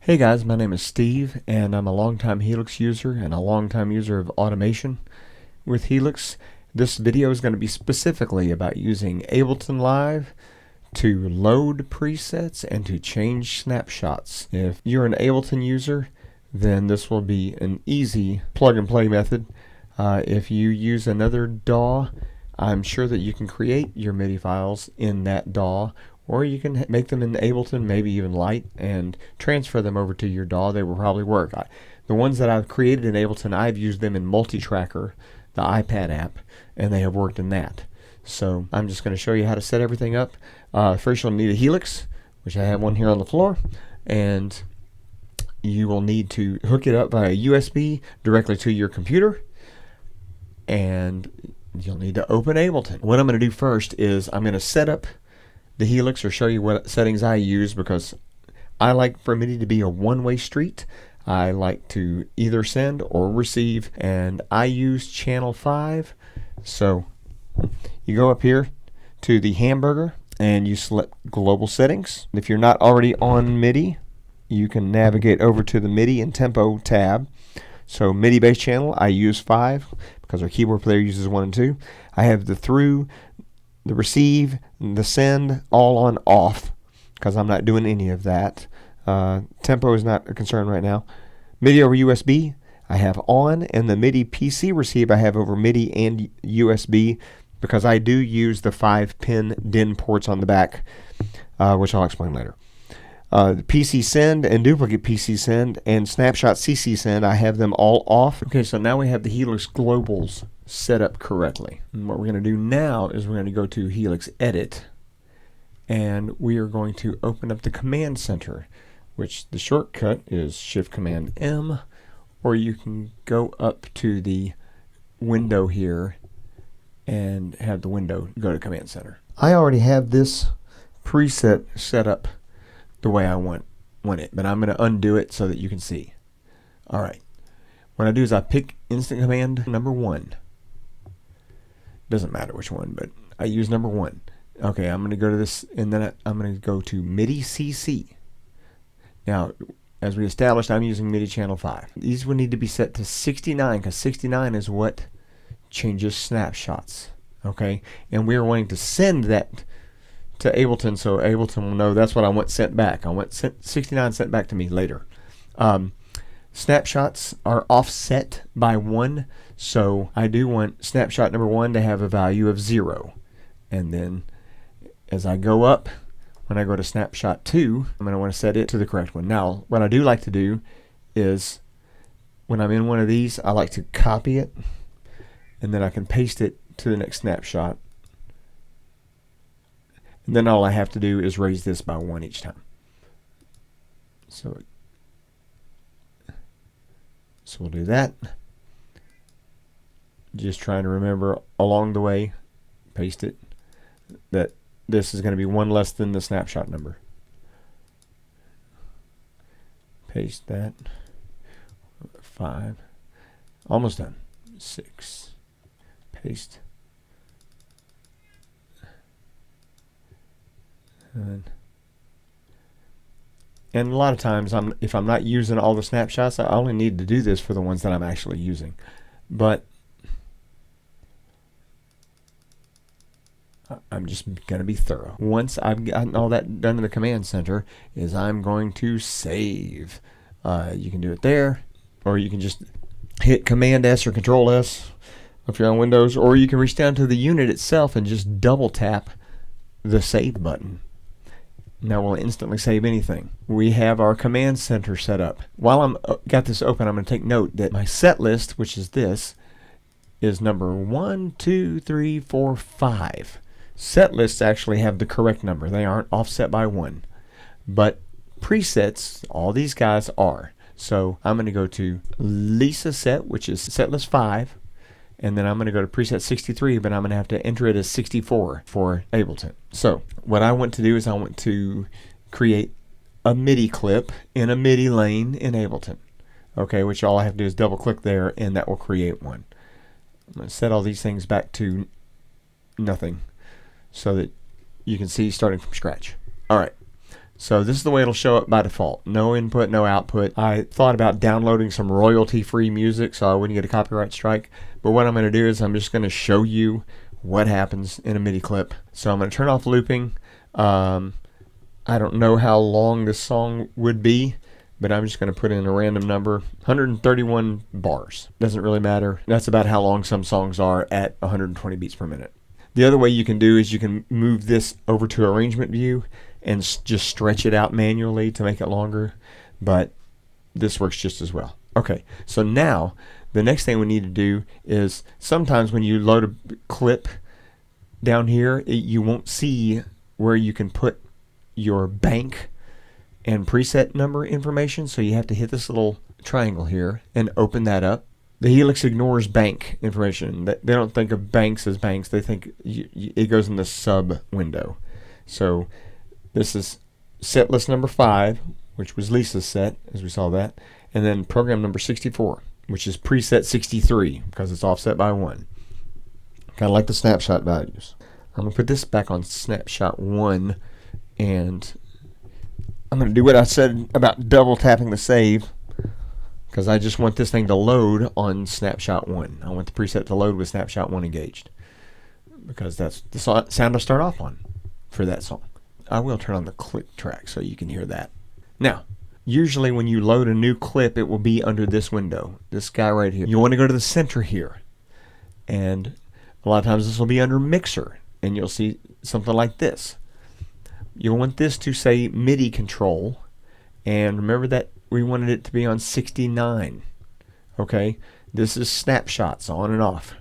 Hey guys, my name is Steve, and I'm a longtime Helix user and a longtime user of automation with Helix. This video is going to be specifically about using Ableton Live to load presets and to change snapshots. If you're an Ableton user, then this will be an easy plug and play method. If you use another DAW, I'm sure that you can create your MIDI files in that DAW, or you can make them in Ableton, maybe even Light, and transfer them over to your DAW. They will probably work. The ones that I've created in Ableton, I've used them in Multitracker, the iPad app, and they have worked in that. So I'm just going to show you how to set everything up. First you'll need a Helix, which I have one here on the floor, and you will need to hook it up via USB directly to your computer, and you'll need to open Ableton. What I'm going to do first is I'm going to set up the Helix, or show you what settings I use, because I like for MIDI to be a one-way street. I like to either send or receive, and I use channel 5. So you go up here to the hamburger and you select global settings. If you're not already on MIDI, you can navigate over to the MIDI and tempo tab. So MIDI bass channel, I use 5 because our keyboard player uses 1 and 2. I have the through, the receive, the send all on off because I'm not doing any of that. Tempo is not a concern right now. MIDI over USB I have on, and the MIDI PC receive I have over MIDI and USB because I do use the 5-pin DIN ports on the back, which I'll explain later. The PC send and duplicate PC send and snapshot CC send, I have them all off. Okay, so now we have the Helix globals set up correctly. And what we're going to do now is we're going to go to Helix Edit, and we are going to open up the Command Center, which the shortcut is Shift-Command-M, or you can go up to the window here and have the window go to Command Center. I already have this preset set up the way I want it, but I'm going to undo it so that you can see. Alright, what I do is I pick Instant Command number 1. Doesn't matter which one, but I use number 1. Okay, I'm going to go to this, and then I'm going to go to MIDI CC. Now, as we established, I'm using MIDI channel 5. These would need to be set to 69, because 69 is what changes snapshots. Okay, and we are wanting to send that to Ableton, so Ableton will know that's what I want sent back. I want 69 sent back to me later. Snapshots are offset by 1, so I do want snapshot number 1 to have a value of 0. And then as I go up, when I go to snapshot 2, I'm going to want to set it to the correct one. Now, what I do like to do is when I'm in one of these, I like to copy it, and then I can paste it to the next snapshot. And then all I have to do is raise this by 1 each time. So we'll do that. Just trying to remember along the way, paste it, that this is going to be 1 less than the snapshot number. Paste that. 5. Almost done. 6. Paste. And a lot of times, if I'm not using all the snapshots, I only need to do this for the ones that I'm actually using. But I'm just going to be thorough. Once I've gotten all that done in the Command Center, is I'm going to save. You can do it there, or you can just hit Command S or Control S if you're on Windows, or you can reach down to the unit itself and just double tap the save button. Now we'll instantly save anything. We have our Command Center set up. While I'm got this open, I'm going to take note that my set list, which is this, is number 1, 2, 3, 4, 5. Set lists actually have the correct number. They aren't offset by 1. But presets, all these guys are. So I'm going to go to Lisa set, which is set list 5. And then I'm going to go to preset 63, but I'm going to have to enter it as 64 for Ableton. So what I want to do is I want to create a MIDI clip in a MIDI lane in Ableton. Okay, which all I have to do is double click there, and that will create one. I'm going to set all these things back to nothing so that you can see starting from scratch. Alright, So this is the way it'll show up by default. No input, no output. I thought about downloading some royalty-free music so I wouldn't get a copyright strike. But what I'm going to do is I'm just going to show you what happens in a MIDI clip. So I'm going to turn off looping. I don't know how long this song would be, but I'm just going to put in a random number, 131 bars. Doesn't really matter. That's about how long some songs are at 120 beats per minute. The other way you can do is you can move this over to arrangement view and just stretch it out manually to make it longer, but this works just as well. Okay, so now the next thing we need to do is sometimes when you load a clip down here, you won't see where you can put your bank and preset number information, so you have to hit this little triangle here and open that up. The Helix ignores bank information. They don't think of banks as banks. They think it goes in the sub window. So this is set list number 5, which was Lisa's set, as we saw that, and then program number 64, which is preset 63 because it's offset by 1. Kind of like the snapshot values. I'm going to put this back on snapshot 1, and I'm going to do what I said about double tapping the save, because I just want this thing to load on snapshot 1. I want the preset to load with snapshot 1 engaged, because that's the sound to start off on for that song. I will turn on the click track so you can hear that. Now, usually when you load a new clip, it will be under this window, this guy right here. You want to go to the center here, and a lot of times this will be under mixer, and you'll see something like this. You'll want this to say MIDI control, and remember that we wanted it to be on 69. Okay, this is snapshots on and off.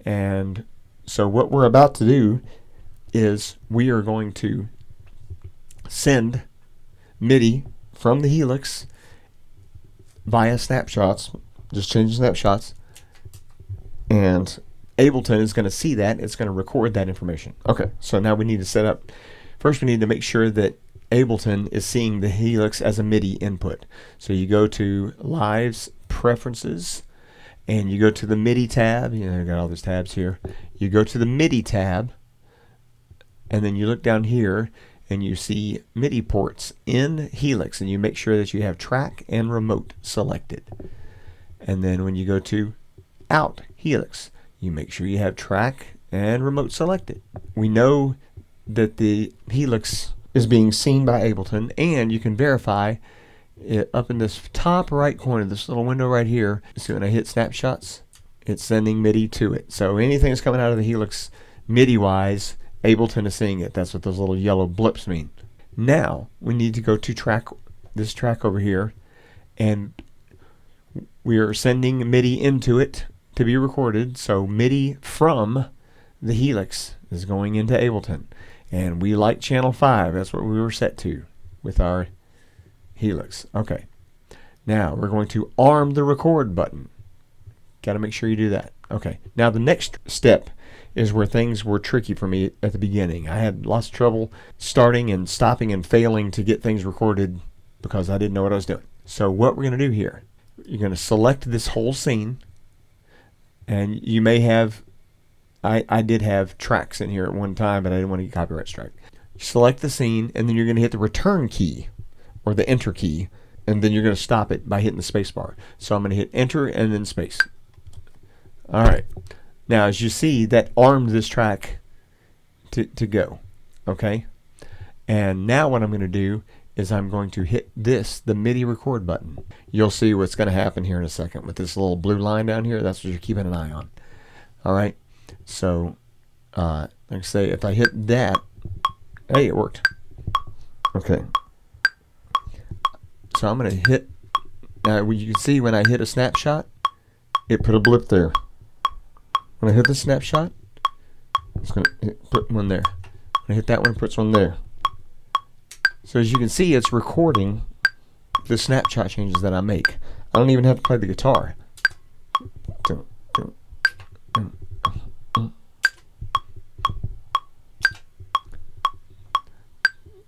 And so what we're about to do is we are going to send MIDI from the Helix via snapshots, just change snapshots, and Ableton is going to see that. It's going to record that information. Okay, so now we need to set up. First, we need to make sure that Ableton is seeing the Helix as a MIDI input. So you go to Live's Preferences, and you go to the MIDI tab. You know, I got all these tabs here. You go to the MIDI tab, and then you look down here, and you see MIDI ports in Helix, and you make sure that you have track and remote selected. And then when you go to Out Helix, you make sure you have track and remote selected. We know that the Helix is being seen by Ableton, and you can verify it up in this top right corner, this little window right here. See, when I hit snapshots, it's sending MIDI to it. So anything that's coming out of the Helix MIDI wise, Ableton is seeing it. That's what those little yellow blips mean. Now we need to go to this track over here, and we are sending MIDI into it to be recorded. So MIDI from the Helix is going into Ableton. And we like channel 5. That's what we were set to with our Helix. Okay. Now we're going to arm the record button. Got to make sure you do that. Okay. Now the next step is where things were tricky for me at the beginning. I had lots of trouble starting and stopping and failing to get things recorded because I didn't know what I was doing. So what we're going to do here, you're going to select this whole scene, and you may have I did have tracks in here at one time, but I didn't want to get copyright strike. Select the scene, and then you're going to hit the return key or the enter key, and then you're going to stop it by hitting the space bar. So I'm going to hit enter and then space. All right. Now, as you see, that armed this track to go. Okay. And now what I'm going to do is I'm going to hit the MIDI record button. You'll see what's going to happen here in a second with this little blue line down here. That's what you're keeping an eye on. All right. So, like I say, if I hit that, hey, it worked. Okay. So I'm going to hit, you can see when I hit a snapshot, it put a blip there. When I hit the snapshot, it's going to put one there. When I hit that one, it puts one there. So as you can see, it's recording the snapshot changes that I make. I don't even have to play the guitar.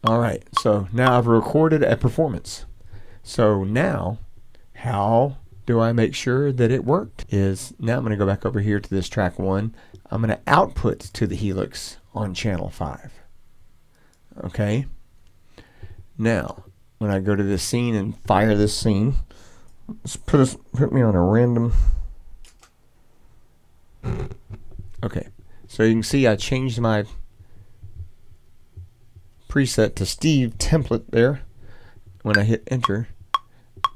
Alright, so now I've recorded a performance. So now, how do I make sure that it worked? Is now I'm going to go back over here to this track 1. I'm going to output to the Helix on channel 5. Okay? Now, when I go to this scene and fire this scene, let's put me on a random. Okay, so you can see I changed my preset to Steve template there. When I hit enter,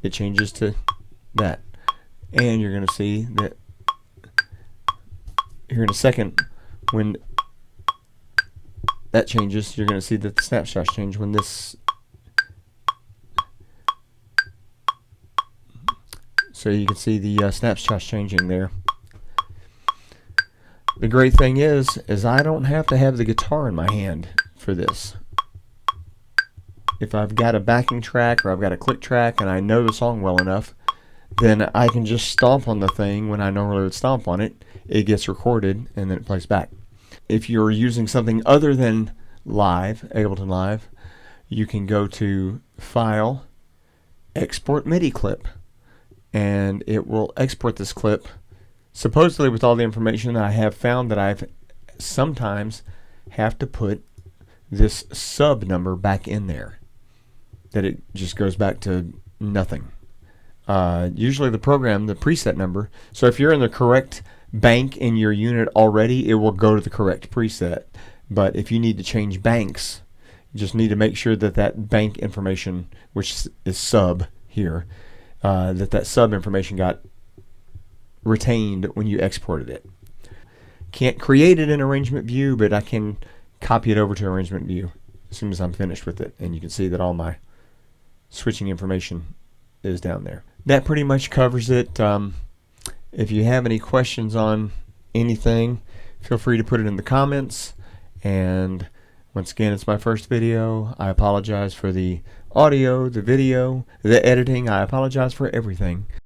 it changes to that. And you're going to see that here in a second, when that changes, you're going to see that the snapshots change when this. So you can see the snapshots changing there. The great thing is I don't have to have the guitar in my hand for this. If I've got a backing track or I've got a click track and I know the song well enough, then I can just stomp on the thing when I normally would stomp on it. It gets recorded and then it plays back. If you're using something other than Live, Ableton Live, you can go to File, Export MIDI Clip, and it will export this clip supposedly with all the information. I have found that I've sometimes have to put this sub number back in there, that it just goes back to nothing. Usually the program, the preset number, so if you're in the correct bank in your unit already, it will go to the correct preset. But if you need to change banks, you just need to make sure that that bank information, which is sub here, that sub information got retained when you exported it. Can't create it in arrangement view, but I can copy it over to arrangement view as soon as I'm finished with it, and you can see that all my switching information is down there. That pretty much covers it. If you have any questions on anything, feel free to put it in the comments. And once again, it's my first video. I apologize for the audio, the video, the editing. I apologize for everything.